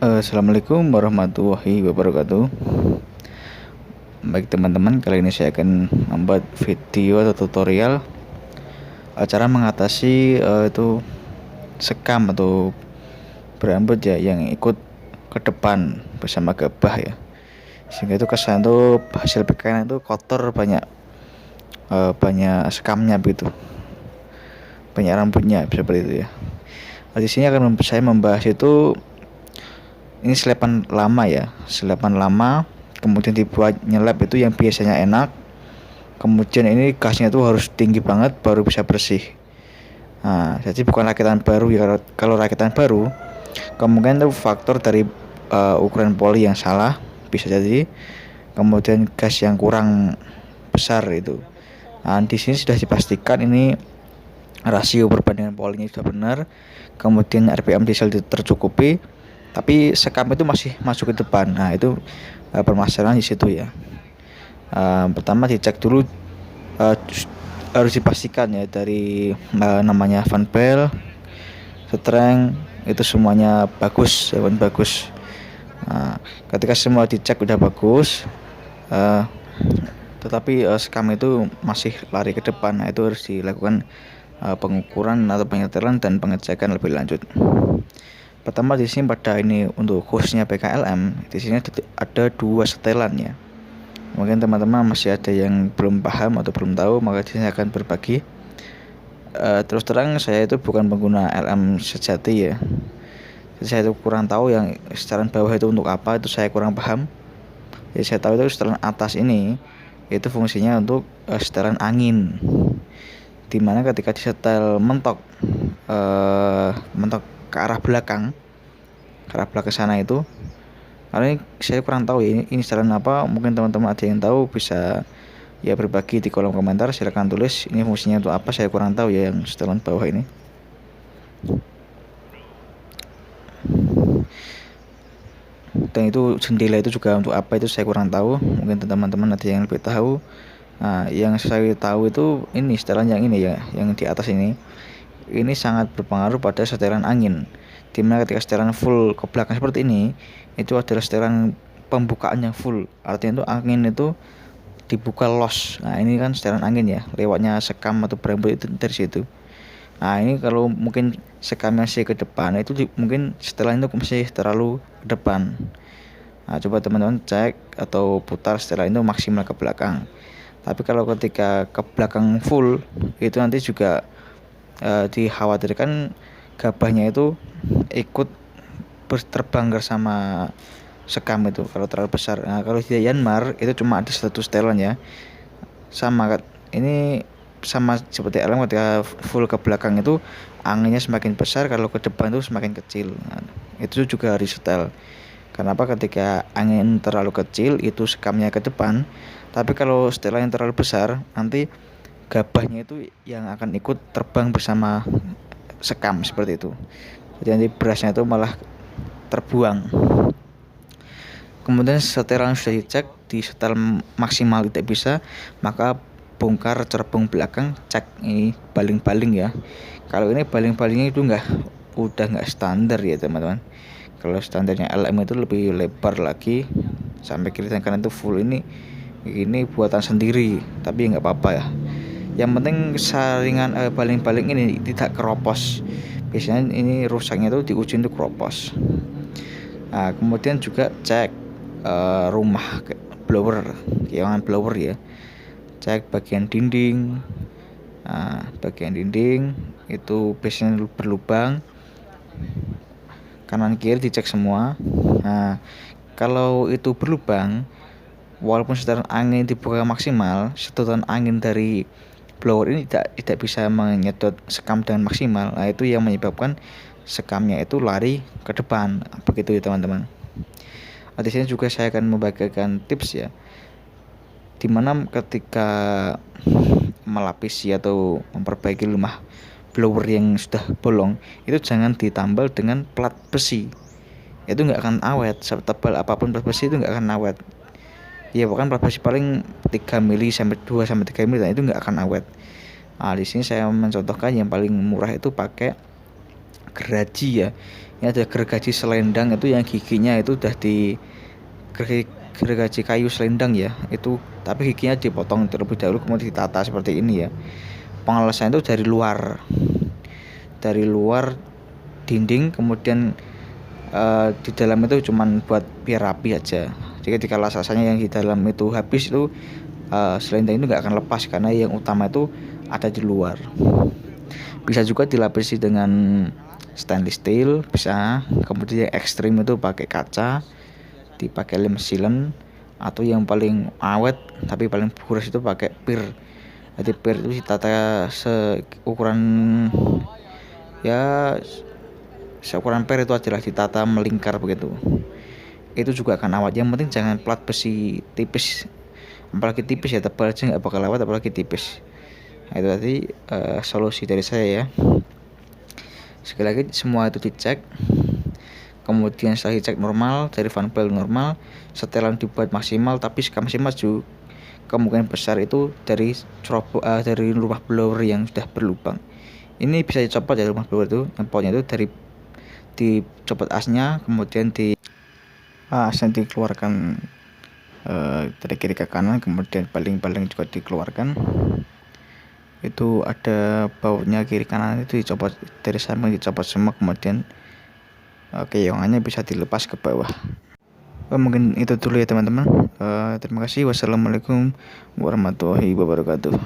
Assalamualaikum warahmatullahi wabarakatuh. Baik teman-teman, kali ini saya akan membuat video atau tutorial cara mengatasi itu sekam atau berambut ya yang ikut ke depan bersama gabah ya. Sehingga itu kesan tuh hasil pekan itu kotor, banyak sekamnya begitu. Banyak rambutnya seperti itu ya. Di sini saya membahas itu ini selepan lama ya, selepan lama kemudian dibuat nyelap itu yang biasanya enak, kemudian ini gasnya tuh harus tinggi banget baru bisa bersih. Nah, jadi bukan rakitan baru ya. Kalau rakitan baru kemungkinan itu faktor dari ukuran poli yang salah bisa jadi, kemudian gas yang kurang besar itu. Nah, di sini sudah dipastikan ini rasio perbandingan polinya sudah benar, kemudian RPM diesel tercukupi, tapi sekam itu masih masuk ke depan. Nah, itu permasalahan di situ ya. Pertama dicek dulu, harus dipastikan ya dari namanya fan belt, strength itu semuanya bagus, bagus. Nah, ketika semua dicek udah bagus, tetapi sekam itu masih lari ke depan, nah, itu harus dilakukan pengukuran atau penyetelan dan pengecekan lebih lanjut. Pertama di sini pada ini untuk khususnya PKLM, di sini ada 2 setelan ya. Mungkin teman-teman masih ada yang belum paham atau belum tahu, maka di sini akan berbagi. Terus terang saya itu bukan pengguna LM sejati ya. Jadi saya itu kurang tahu yang setelan bawah itu untuk apa, itu saya kurang paham. Jadi saya tahu itu setelan atas ini itu fungsinya untuk setelan angin. Dimana ketika disetel mentok ke arah belakang sana itu, karena ini saya kurang tahu ya ini setelan apa. Mungkin teman-teman ada yang tahu bisa ya berbagi di kolom komentar, silakan tulis ini fungsinya untuk apa. Saya kurang tahu ya yang setelan bawah ini. Dan itu jendela itu juga untuk apa, itu saya kurang tahu. Mungkin teman-teman ada yang lebih tahu. Nah, yang saya tahu itu ini setelan yang ini ya, yang di atas ini sangat berpengaruh pada setelan angin. Dimana ketika setelan full ke belakang seperti ini, itu adalah setelan pembukaan yang full. Artinya itu angin itu dibuka los. Nah, ini kan setelan angin ya, lewatnya sekam atau berambut itu dari situ. Nah, ini kalau mungkin sekamnya sih ke depan, itu mungkin setelan itu masih terlalu ke depan. Nah, coba teman-teman cek atau putar setelan itu maksimal ke belakang. Tapi kalau ketika ke belakang full, itu nanti juga dikhawatirkan gabahnya itu ikut terbang bersama sekam itu kalau terlalu besar. Nah, kalau di Yanmar itu cuma ada satu setelan ya. Ini sama seperti LM, ketika full ke belakang itu anginnya semakin besar, kalau ke depan itu semakin kecil. Nah, itu juga harus setel. Kenapa? Ketika angin terlalu kecil itu sekamnya ke depan, tapi kalau setelan yang terlalu besar nanti gabahnya itu yang akan ikut terbang bersama sekam seperti itu. Jadi nanti berasnya itu malah terbuang. Kemudian setelan sudah dicek, di setel maksimal tidak bisa, maka bongkar cerbung belakang, cek ini baling-baling ya. Kalau ini baling-balingnya itu udah nggak standar ya teman-teman. Kalau standarnya LM itu lebih lebar lagi sampai kiri dan kanan itu full. Ini buatan sendiri, tapi nggak apa-apa ya. Yang penting saringan baling-baling ini tidak keropos. Biasanya ini rusaknya itu di ujung itu keropos. Nah, kemudian juga cek rumah blower, kiangan blower ya. Cek bagian dinding. Nah, bagian dinding itu biasanya berlubang, kanan kiri dicek semua. Nah, kalau itu berlubang, walaupun setelan angin dibuka maksimal, sedotan angin dari blower ini tidak bisa menyedot sekam dengan maksimal. Nah, itu yang menyebabkan sekamnya itu lari ke depan. Begitu ya teman-teman. Di sini juga saya akan membagikan tips ya, dimana ketika melapisi atau memperbaiki rumah blower yang sudah bolong, itu jangan ditambal dengan plat besi. Itu nggak akan awet, setebal apapun plat besi itu nggak akan awet. Ya bahkan plat besi paling 3 mili sampai 2 sampai 3 mili, itu nggak akan awet. Nah, di sini saya mencontohkan yang paling murah itu pakai gergaji ya. Ini ada gergaji selendang itu yang giginya itu udah di gergaji kayu selendang ya. Itu tapi giginya dipotong terlebih dahulu kemudian ditata seperti ini ya. Pengelasan itu dari luar dinding, kemudian di dalam itu cuman buat biar rapi aja. Jadi ketika lasasanya yang di dalam itu habis itu selendang itu nggak akan lepas karena yang utama itu ada di luar. Bisa juga dilapisi dengan stainless steel, bisa. Kemudian yang ekstrim itu pakai kaca, dipakai lem sealant, atau yang paling awet tapi paling boros itu pakai pir. Jadi pir itu ditata seukuran ya seukuran pir itu adalah ditata melingkar begitu. Itu juga akan awet. Yang penting jangan plat besi tipis, apalagi tipis ya, tebal aja nggak bakal awet apalagi tipis. Nah, itu tadi solusi dari saya ya. Sekali lagi semua itu dicek, kemudian setelah dicek normal, dari fan belt normal, setelan dibuat maksimal, tapi maksimal juga kemungkinan besar itu dari dari rumah blower yang sudah berlubang. Ini bisa dicopot dari rumah blower itu, potnya itu dicopot asnya, kemudian asnya dikeluarkan dari kiri ke kanan, kemudian paling juga dikeluarkan. Itu ada bautnya kiri kanan itu dicopot dari samping, dicopot semua, kemudian keongannya bisa dilepas ke bawah. Mungkin itu dulu ya teman-teman. Terima kasih. Wassalamualaikum warahmatullahi wabarakatuh.